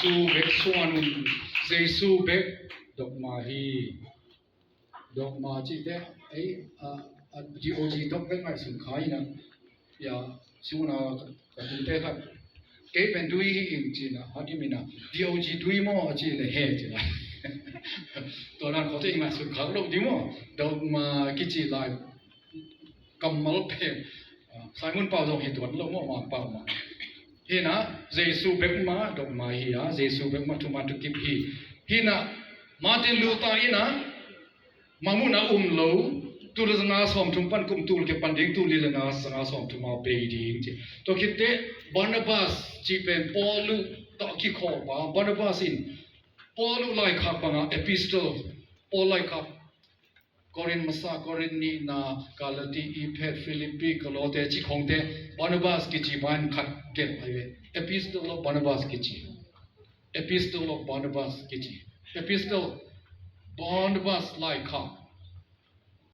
ซูเบกสวานุนเจซูเบกดอกมาฮีดอกมาจีเตไอจีโอจีดอกเบกไม่สุนขายนะอย่าชูนากันเตะครับเอเป็นดุยอิงจีนะฮัดมินะจีโอจีดุยมั่วจีเลยเฮจีนะตอนนั้นเขาจะอิงมาสุนขายลงดีมั่วดอกมากิจีไลกำมัลเพสายมุนเป่าลงเหตุวันลงมั่วมาเป่ามาเฮนะเจซูเบกมาดอกมาฮีอะเจซูเบกมาทุมาทุกิบฮีนะมาตินลูตาฮีนะมามุนะโลตูลงาสอมทุมปันกุมตูลเก็ปันดิ้งตูลีลงาสงาสอมทุมาเปย์ดิ้งจีตัวคิดเตบานาบัสจีเป็นปอลูตะกิขอบาบานาบัสอินปอลูไลคับบังเอพิสโตลปอลไลคับกอรินมาซากอรินนีนากาลตีอีเพดฟิลิปปีกโลเตจิของเตบานาบัสกิจีบานขัดเก็บไว้เอพิสโตลบานาบัสกิจีเอพิสโตลบานาบัสกิจีเอพิสโตลบานาบัสไลคับ